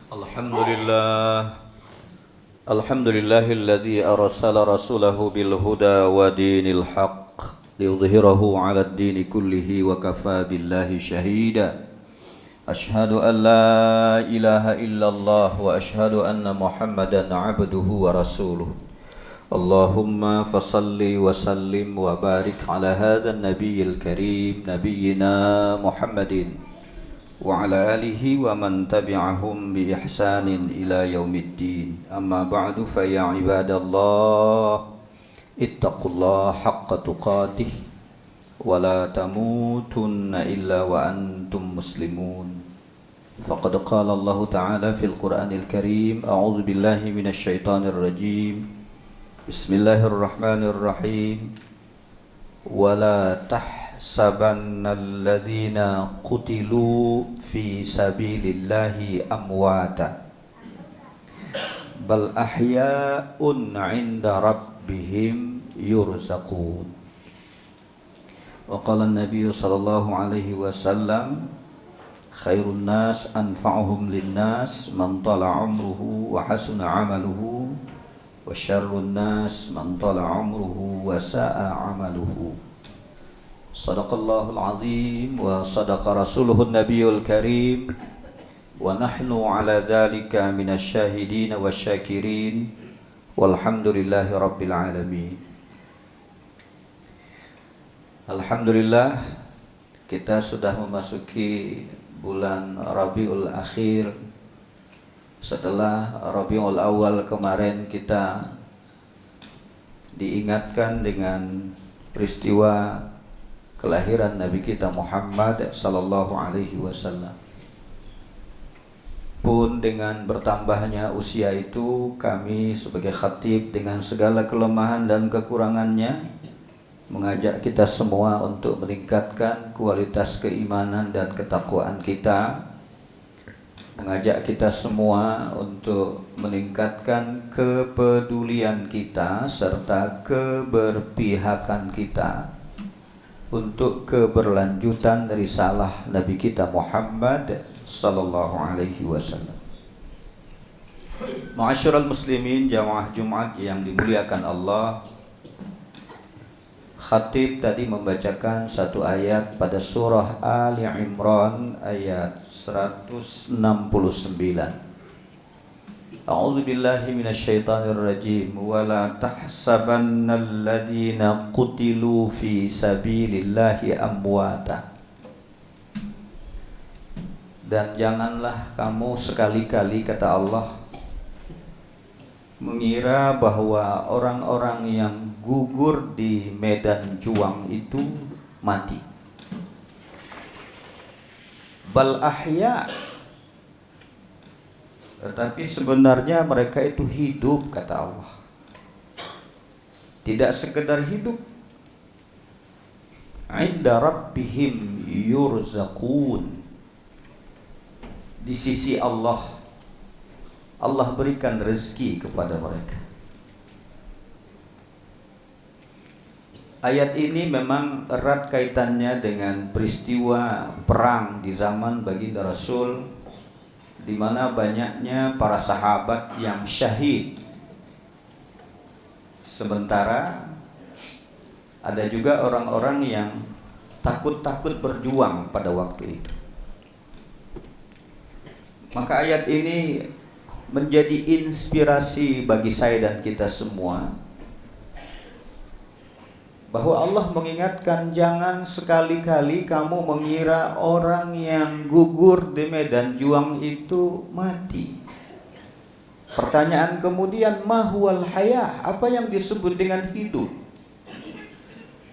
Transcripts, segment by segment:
Alhamdulillah. Alhamdulillahilladzi arsala rasulahu bil huda wa dinil haqq liyudhhirahu 'alad dini kullihi wa kafaa billahi shahida. Ashhadu an la ilaha illallah wa ashhadu anna Muhammadan 'abduhu wa rasuluh. Allahumma fasalli wa sallim wa barik ala hadzal nabiyil karim nabiyyina Muhammadin wa ala alihi wa man tabi'ahum bi ihsanin ila yaumiddin. Amma ba'du fa ya ibadallah ittaqullaha haqqa tuqatih wa la tamutunna illa wa antum muslimun. Faqad qala Allah ta'ala fil Qur'anil Karim, a'udzu billahi minasy syaithanir rajim. Bismillahirrahmanirrahim. Wa la tahsabannal ladzina qutilu fi sabilillahi amwata bal ahya'un 'inda rabbihim yurzaqun. Wa qala an-nabiy sallallahu alaihi wasallam, khairun nas anfa'uhum lin-nas man tala 'umruhu wa hasuna 'amaluhu wa syarrun nas man tala 'umruhu wa sa'a 'amaluhu. Sadaqallahul azim wa sadaqa rasuluhun nabiyul karim wa nahnu ala dhalika minasy syahidin wasyakirin walhamdulillahi rabbil alamin. Alhamdulillah, kita sudah memasuki bulan Rabiul Akhir. Setelah Rabiul Awal kemarin kita diingatkan dengan peristiwa kelahiran Nabi kita Muhammad sallallahu alaihi wasallam. Pun dengan bertambahnya usia itu, kami sebagai khatib dengan segala kelemahan dan kekurangannya mengajak kita semua untuk meningkatkan kualitas keimanan dan ketakwaan kita, mengajak kita semua untuk meningkatkan kepedulian kita serta keberpihakan kita untuk keberlanjutan risalah Nabi kita Muhammad sallallahu alaihi wasallam. Ma'asyiral muslimin, jamaah Jumat yang dimuliakan Allah, khatib tadi membacakan satu ayat pada surah Ali Imran ayat 169. A'udzu billahi minasyaitonir rajim. Wa la tahsabannal ladzina qutilu fi sabilillahi amwata. Dan janganlah kamu sekali-kali, kata Allah, mengira bahwa orang-orang yang gugur di medan juang itu mati. Bal ahya, tetapi sebenarnya mereka itu hidup, kata Allah. Tidak sekedar hidup, 'inda rabbihim yurzaqun. Di sisi Allah, Allah berikan rezeki kepada mereka. Ayat ini memang erat kaitannya dengan peristiwa perang di zaman baginda Rasul, di mana banyaknya para sahabat yang syahid. Sementara ada juga orang-orang yang takut-takut berjuang pada waktu itu. Maka ayat ini menjadi inspirasi bagi saya dan kita semua, bahwa Allah mengingatkan, jangan sekali-kali kamu mengira orang yang gugur di medan juang itu mati. Pertanyaan kemudian, mahwal hayah, apa yang disebut dengan hidup?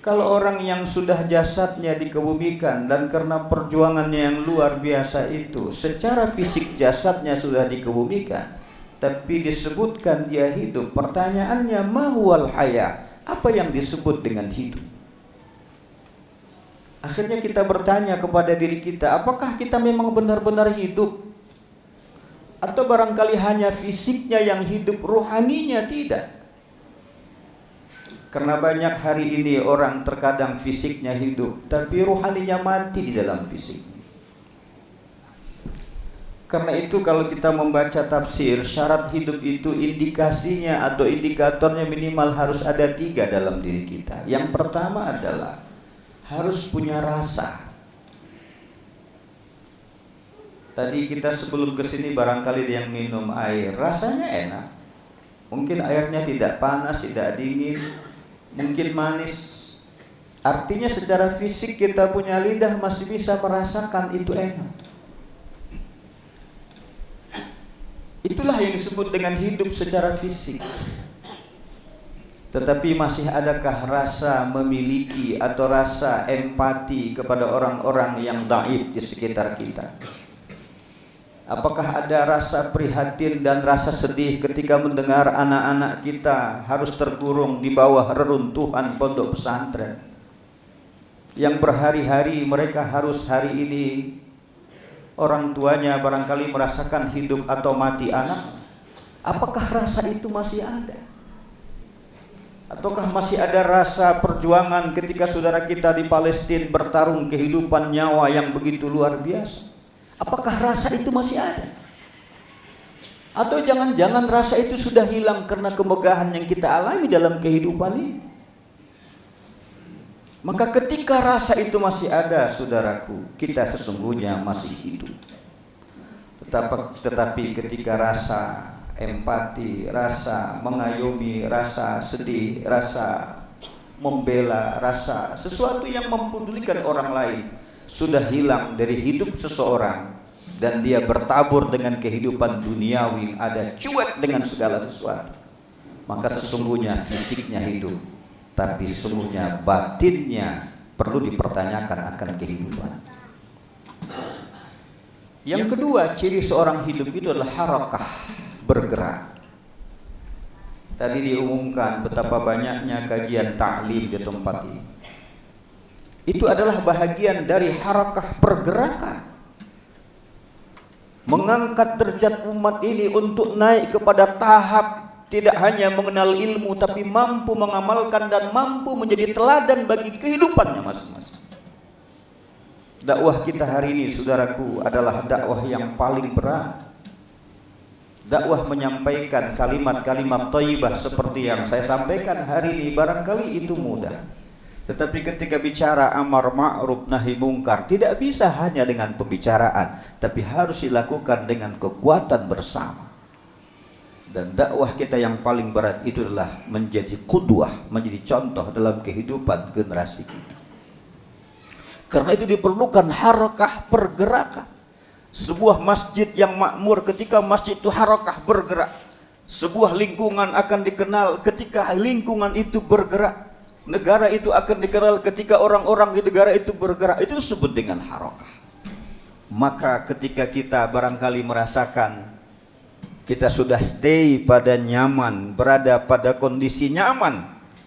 Kalau orang yang sudah jasadnya dikebumikan dan karena perjuangannya yang luar biasa itu, secara fisik jasadnya sudah dikebumikan, tapi disebutkan dia hidup. Pertanyaannya, mahwal hayah, apa yang disebut dengan hidup? Akhirnya kita bertanya kepada diri kita, apakah kita memang benar-benar hidup? Atau barangkali hanya fisiknya yang hidup, rohaninya tidak? Karena banyak hari ini orang terkadang fisiknya hidup, tapi rohaninya mati di dalam fisik. Karena itu kalau kita membaca tafsir, syarat hidup itu indikasinya atau indikatornya minimal harus ada 3 dalam diri kita. Yang pertama adalah harus punya rasa. Tadi kita sebelum kesini barangkali yang minum air, rasanya enak. Mungkin airnya tidak panas, tidak dingin, mungkin manis. Artinya secara fisik kita punya lidah masih bisa merasakan itu enak. Itulah yang disebut dengan hidup secara fisik. Tetapi masih adakah rasa memiliki atau rasa empati kepada orang-orang yang dhaif di sekitar kita? Apakah ada rasa prihatin dan rasa sedih ketika mendengar anak-anak kita harus terkurung di bawah reruntuhan pondok pesantren, yang berhari-hari mereka harus hari ini orang tuanya barangkali merasakan hidup atau mati anak? Apakah rasa itu masih ada? Ataukah masih ada rasa perjuangan ketika saudara kita di Palestina bertarung kehidupan nyawa yang begitu luar biasa? Apakah rasa itu masih ada? Atau jangan-jangan rasa itu sudah hilang karena kemegahan yang kita alami dalam kehidupan ini? Maka ketika rasa itu masih ada, saudaraku, kita sesungguhnya masih hidup. Tetapi ketika rasa empati, rasa mengayomi, rasa sedih, rasa membela, rasa sesuatu yang mempedulikan orang lain sudah hilang dari hidup seseorang, dan dia bertabur dengan kehidupan duniawi yang ada, cuek dengan segala sesuatu, maka sesungguhnya fisiknya hidup, tapi sesungguhnya batinnya perlu dipertanyakan akan kehidupan. Yang kedua, ciri seorang hidup itu adalah harakah, bergerak. Tadi diumumkan betapa banyaknya kajian ta'lim di tempat ini. Itu adalah bahagian dari harakah, pergerakan. Mengangkat derajat umat ini untuk naik kepada tahap tidak hanya mengenal ilmu, tapi mampu mengamalkan dan mampu menjadi teladan bagi kehidupannya masing-masing. Dakwah kita hari ini, saudaraku, adalah dakwah yang paling berat. Dakwah menyampaikan kalimat-kalimat thayyibah seperti yang saya sampaikan hari ini barangkali itu mudah. Tetapi ketika bicara amar ma'ruf nahi mungkar, tidak bisa hanya dengan pembicaraan, tapi harus dilakukan dengan kekuatan bersama. Dan dakwah kita yang paling berat itu adalah menjadi qudwah, menjadi contoh dalam kehidupan generasi kita. Karena itu diperlukan harakah, pergerakan. Sebuah masjid yang makmur ketika masjid itu harakah, bergerak. Sebuah lingkungan akan dikenal ketika lingkungan itu bergerak. Negara itu akan dikenal ketika orang-orang di negara itu bergerak. Itu disebut dengan harakah. Maka ketika kita barangkali merasakan kita sudah stay pada nyaman, berada pada kondisi nyaman,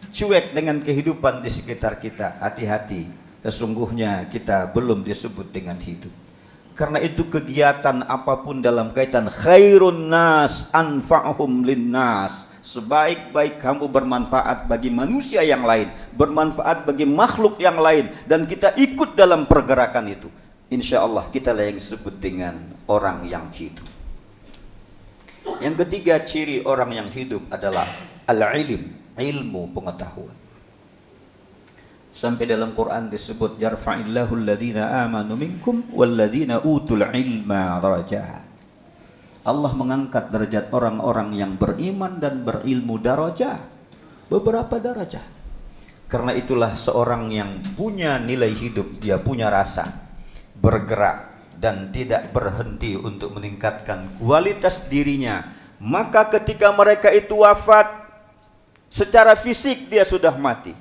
cuek dengan kehidupan di sekitar kita, hati-hati, sesungguhnya kita belum disebut dengan hidup. Karena itu kegiatan apapun dalam kaitan khairun nas anfa'hum linnas, sebaik-baik kamu bermanfaat bagi manusia yang lain, bermanfaat bagi makhluk yang lain, dan kita ikut dalam pergerakan itu, insya Allah kita lah yang disebut dengan orang yang hidup. Yang ketiga, ciri orang yang hidup adalah al-ilm, ilmu, pengetahuan. Sampai dalam Quran disebut yarfa'illahu alladhina amanu minkum walladhina utul ilma darajat. Allah mengangkat derajat orang-orang yang beriman dan berilmu, darajat, beberapa darajat. Karena itulah seorang yang punya nilai hidup, dia punya rasa, bergerak dan tidak berhenti untuk meningkatkan kualitas dirinya. Maka ketika mereka itu wafat, secara fisik dia sudah mati.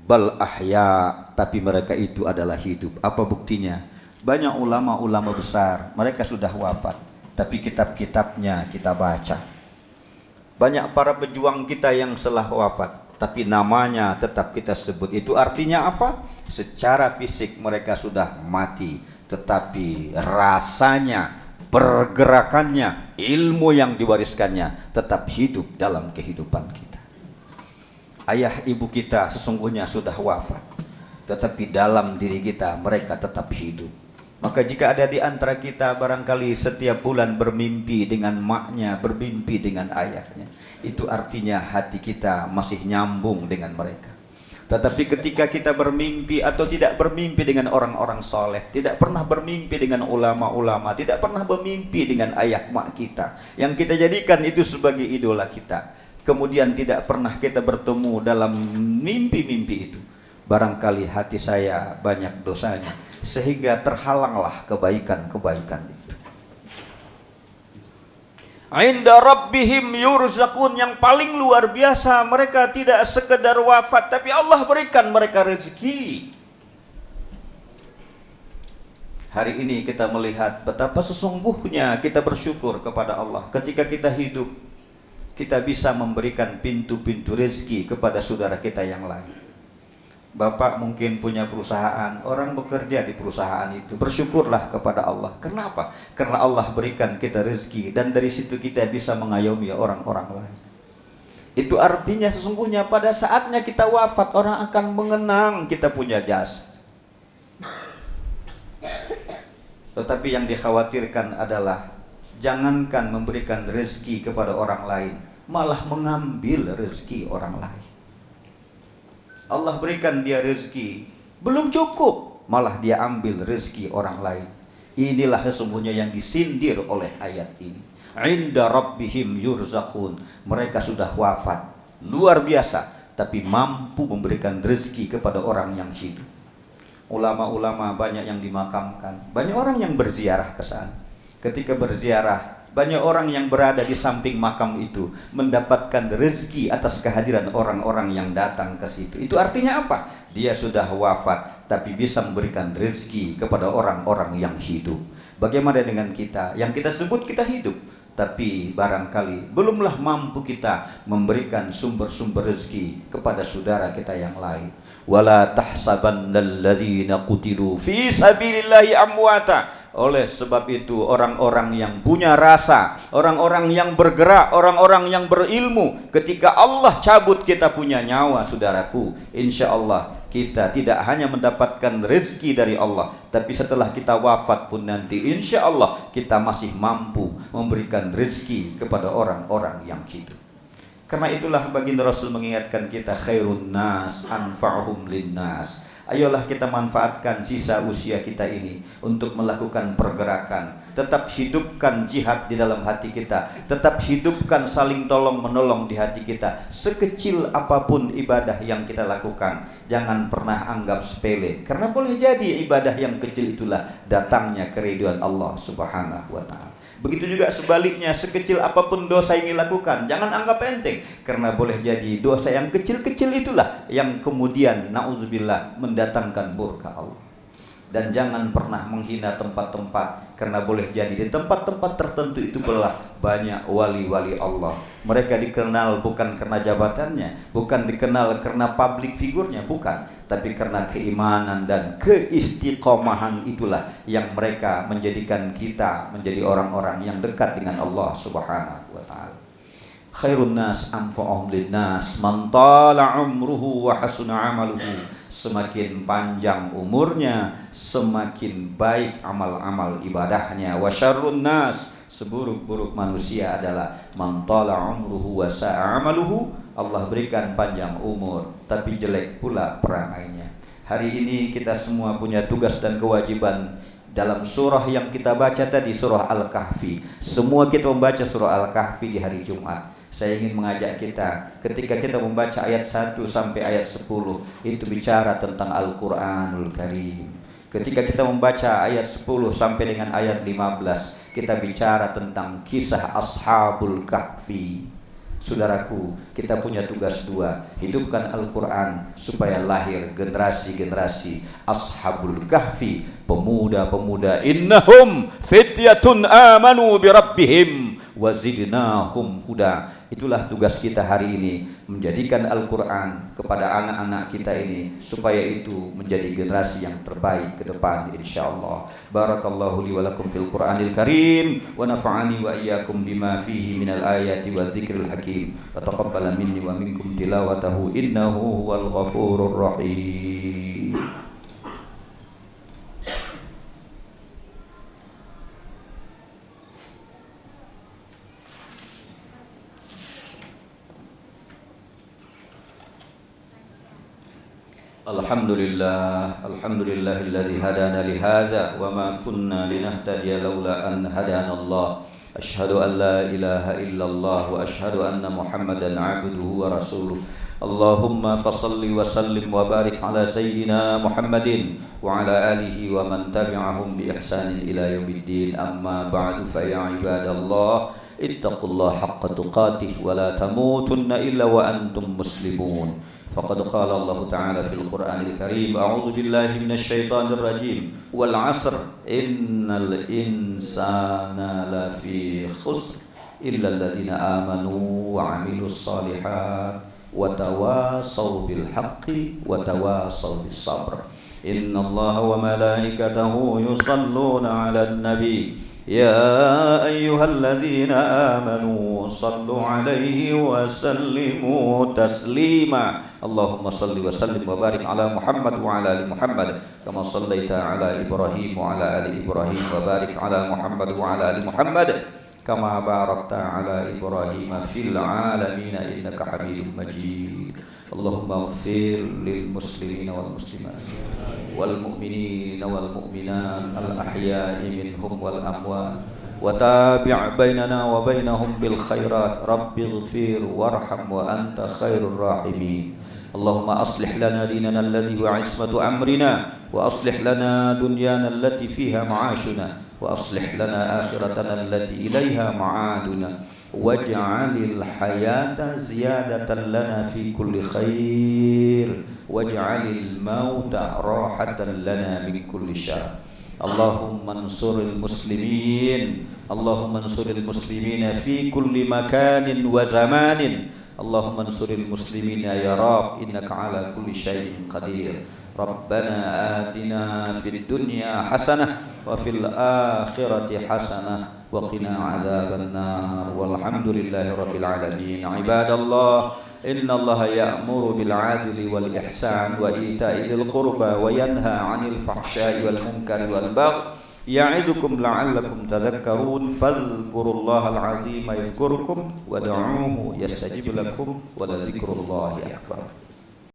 Bal ahya, tapi mereka itu adalah hidup. Apa buktinya? Banyak ulama-ulama besar, mereka sudah wafat, tapi kitab-kitabnya kita baca. Banyak para pejuang kita yang telah wafat, tapi namanya tetap kita sebut. Itu artinya apa? Secara fisik mereka sudah mati, tetapi rasanya, pergerakannya, ilmu yang diwariskannya tetap hidup dalam kehidupan kita. Ayah ibu kita sesungguhnya sudah wafat, tetapi dalam diri kita mereka tetap hidup. Maka jika ada di antara kita barangkali setiap bulan bermimpi dengan maknya, bermimpi dengan ayahnya, itu artinya hati kita masih nyambung dengan mereka. Tetapi ketika kita bermimpi atau tidak bermimpi dengan orang-orang soleh, tidak pernah bermimpi dengan ulama-ulama, tidak pernah bermimpi dengan ayah mak kita, yang kita jadikan itu sebagai idola kita, kemudian tidak pernah kita bertemu dalam mimpi-mimpi itu, barangkali hati saya banyak dosanya, sehingga terhalanglah kebaikan-kebaikan itu. Inda rabbihim yurzaqun, yang paling luar biasa, mereka tidak sekedar wafat, tapi Allah berikan mereka rezeki. Hari ini kita melihat betapa sesungguhnya kita bersyukur kepada Allah. Ketika kita hidup, kita bisa memberikan pintu-pintu rezeki kepada saudara kita yang lain. Bapak mungkin punya perusahaan, orang bekerja di perusahaan itu, bersyukurlah kepada Allah. Kenapa? Karena Allah berikan kita rezeki, dan dari situ kita bisa mengayomi orang-orang lain. Itu artinya sesungguhnya pada saatnya kita wafat, orang akan mengenang kita punya jasa. Tetapi yang dikhawatirkan adalah jangankan memberikan rezeki kepada orang lain, malah mengambil rezeki orang lain. Allah berikan dia rezeki, belum cukup, malah dia ambil rezeki orang lain. Inilah sesungguhnya yang disindir oleh ayat ini. Inda rabbihim yurzaqun, mereka sudah wafat, luar biasa, tapi mampu memberikan rezeki kepada orang yang hidup. Ulama-ulama banyak yang dimakamkan, banyak orang yang berziarah ke sana. Ketika berziarah, banyak orang yang berada di samping makam itu mendapatkan rezeki atas kehadiran orang-orang yang datang ke situ. Itu artinya apa? Dia sudah wafat tapi bisa memberikan rezeki kepada orang-orang yang hidup. Bagaimana dengan kita? Yang kita sebut kita hidup, tapi barangkali belumlah mampu kita memberikan sumber-sumber rezeki kepada saudara kita yang lain. Wala tahsabannal ladzina qutilu fi sabilillahi amwata. Oleh sebab itu orang-orang yang punya rasa, orang-orang yang bergerak, orang-orang yang berilmu, ketika Allah cabut kita punya nyawa, saudaraku, insya Allah kita tidak hanya mendapatkan rezeki dari Allah, tapi setelah kita wafat pun nanti insya Allah kita masih mampu memberikan rezeki kepada orang-orang yang hidup. Karena itulah baginda Rasul mengingatkan kita, khairun nas anfa'uhum linnas. Ayolah kita manfaatkan sisa usia kita ini untuk melakukan pergerakan. Tetap hidupkan jihad di dalam hati kita, tetap hidupkan saling tolong menolong di hati kita. Sekecil apapun ibadah yang kita lakukan, jangan pernah anggap sepele, karena boleh jadi ibadah yang kecil itulah datangnya keridhaan Allah Subhanahu wa ta'ala. Begitu juga sebaliknya, sekecil apapun dosa yang dilakukan, jangan anggap enteng, karena boleh jadi dosa yang kecil-kecil itulah yang kemudian na'udzubillah mendatangkan murka Allah. Dan jangan pernah menghina tempat-tempat, karena boleh jadi di tempat-tempat tertentu itu pula banyak wali-wali Allah. Mereka dikenal bukan karena jabatannya, bukan dikenal karena public figurnya, bukan, tapi karena keimanan dan keistiqomahan itulah yang mereka menjadikan kita menjadi orang-orang yang dekat dengan Allah Subhanahu wa ta'ala. Khairun nas anfa'uhum linnas man tala umruhu wa hasuna amaluhu. Semakin panjang umurnya, semakin baik amal-amal ibadahnya. Wa syarrun nas, seburuk-buruk manusia adalah man tala umruhu wa sa'a amaluhu. Allah berikan panjang umur tapi jelek pula perangainya. Hari ini kita semua punya tugas dan kewajiban dalam surah yang kita baca tadi, surah Al-Kahfi. Semua kita membaca surah Al-Kahfi di hari Jumat. Saya ingin mengajak kita, ketika kita membaca ayat 1 sampai ayat 10, itu bicara tentang Al-Quranul Karim. Ketika kita membaca ayat 10 sampai dengan ayat 15, kita bicara tentang kisah Ashabul Kahfi. Saudaraku, kita punya tugas dua, hidupkan Al-Quran supaya lahir generasi-generasi Ashabul Kahfi, pemuda-pemuda. Innahum fityatun amanu birabbihim wa zidnahum huda. Itulah tugas kita hari ini, menjadikan Al-Quran kepada anak-anak kita ini supaya itu menjadi generasi yang terbaik ke depan insyaallah. Barakallahu li wa lakum fil Qur'anil Karim wa nafa'ani wa iyyakum bima fihi minal ayati wa dzikril hakim. Wa taqabbala minni wa minkum tilawatahu innahu huwal ghafurur rahim. Alhamdulillahilladzi hadana li hadza wa ma kunna linahtadiya laula an hadana Allah. Asyhadu an la ilaha illallah wa asyhadu anna Muhammadan 'abduhu wa rasuluh. Allahumma fassalli wa sallim wa barik ala sayyidina Muhammadin wa ala alihi wa man tabi'ahum bi ihsanin ila yaumiddin. Amma ba'du, fa ya ibadallah ittaqullaha haqqa tuqatih wa la tamutunna illa wa antum muslimun. Faqad qala Allah Ta'ala fil Qur'anil Karim, a'udzu billahi minasy syaithanir rajim, wal 'asr innal insana lafi khusr illa alladziina amanu wa 'amilus shalihat wa tawassaw bil haqqi wa tawassaw bis sabr. Innallaha wa malaikatahu yusalluna 'alan nabi يا أيها الذين آمنوا صلوا عليه وسلموا تسليما. اللهم صل وسلم وبارك على محمد وعلى آل محمد كما صليت على إبراهيم وعلى آل إبراهيم وبارك على محمد وعلى آل محمد كما باركت على إبراهيم في العالمين إنك حميد مجيد. اللهم اغفر للمسلمين والمسلمات والمؤمنين والمؤمنات الأحياء منهم والأموات وتابع بيننا وبينهم بالخيرات. رب اغفر وارحم وأنت خير الراحمين. اللهم أصلح لنا ديننا الذي هو عصمة أمرنا وأصلح لنا دنيانا التي فيها معاشنا وأصلح لنا آخرتنا التي إليها معادنا واجعل الحياة زيادة لنا في كل خير واجعل الموت راحة لنا من كل شر. اللهم انصر المسلمين، اللهم انصر المسلمين في كل مكان وزمان. اللهم انصر المسلمين يا رب إنك على كل شيء قدير. ربنا آتنا في الدنيا حسنة وفي الآخرة حسنة وقنا عذاب النار والحمد لله رب العالمين. عباد الله، إن الله يأمر بالعدل والإحسان وإيتاء ذي القربى وينهى عن الفحشاء والمنكر والبغي يعظكم لعلكم تذكرون. فاذكروا الله العظيم يذكركم وادعوه يستجب لكم ولذكر الله أكبر.